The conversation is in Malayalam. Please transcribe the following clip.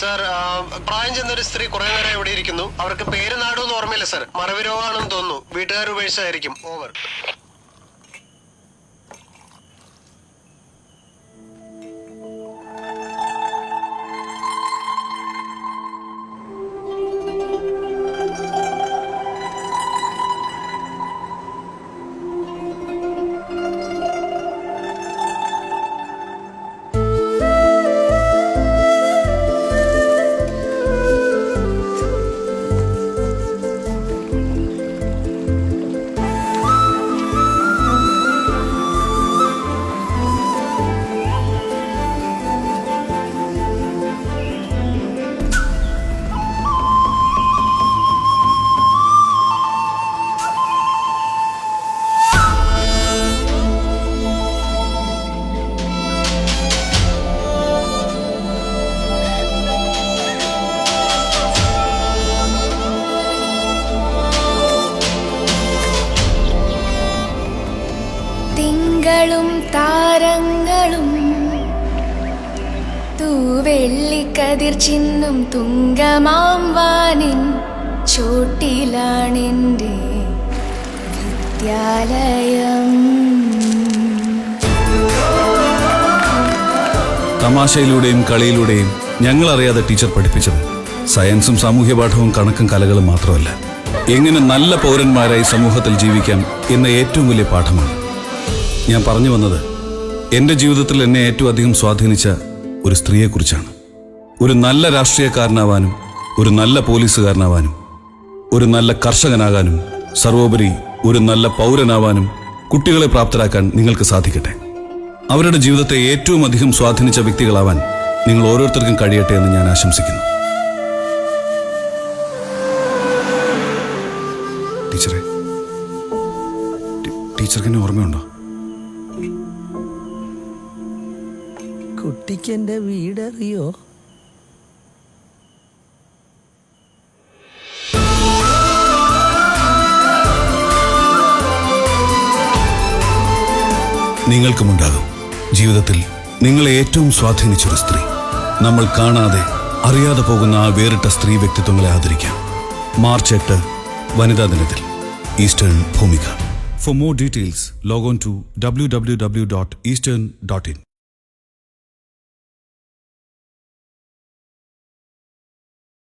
സർ, പ്രായം ചെന്നൊരു സ്ത്രീ കുറെ നേരം ഇവിടെ ഇരിക്കുന്നു. അവർക്ക് പേര് നാടൊന്നും ഓർമ്മയില്ല സർ. മറവി രോഗമാണെന്ന് തോന്നുന്നു. വീട്ടുകാർ ഉപേക്ഷിച്ചായിരിക്കും. ഓവർ. തിങ്കളും താരങ്ങളും തൂവെള്ളിക്കതിർ ചിന്നും തുങ്കമാം വാനിൻ ചോട്ടിലാണെൻ്റെ വിദ്യാലയം. തമാശയിലൂടെയും കളിയിലൂടെയും ഞങ്ങളറിയാതെ ടീച്ചർ പഠിപ്പിച്ചത് സയൻസും സാമൂഹ്യ പാഠവും കണക്കും കലകളും മാത്രമല്ല, എങ്ങനെ നല്ല പൗരന്മാരായി സമൂഹത്തിൽ ജീവിക്കാം എന്ന ഏറ്റവും വലിയ പാഠമാണ്. ഞാൻ പറഞ്ഞു വന്നത് എൻ്റെ ജീവിതത്തിൽ എന്നെ ഏറ്റവും അധികം സ്വാധീനിച്ച ഒരു സ്ത്രീയെക്കുറിച്ചാണ്. ഒരു നല്ല രാഷ്ട്രീയക്കാരനാവാനും, ഒരു നല്ല പോലീസുകാരനാവാനും, ഒരു നല്ല കർഷകനാകാനും, സർവോപരി ഒരു നല്ല പൗരനാവാനും കുട്ടികളെ പ്രാപ്തരാക്കാൻ നിങ്ങൾക്ക് സാധിക്കട്ടെ. അവരുടെ ജീവിതത്തെ ഏറ്റവും അധികം സ്വാധീനിച്ച വ്യക്തികളാവാൻ നിങ്ങൾ ഓരോരുത്തർക്കും കഴിയട്ടെ എന്ന് ഞാൻ ആശംസിക്കുന്നു. ടീച്ചർക്ക് എന്നെ ഓർമ്മയുണ്ടോ? കുട്ടിക്ക് എൻ്റെ വീടറിയോ? നിങ്ങൾക്കുമുണ്ടാകും ജീവിതത്തിൽ നിങ്ങളെ ഏറ്റവും സ്വാധീനിച്ചൊരു സ്ത്രീ. നമ്മൾ കാണാതെ അറിയാതെ പോകുന്ന ആ വേറിട്ട സ്ത്രീ വ്യക്തിത്വങ്ങളെ ആദരിക്കാം. മാർച്ച് 8 വനിതാ ദിനത്തിൽ eastern Bhumika. For more details, log on to www.eastern.in.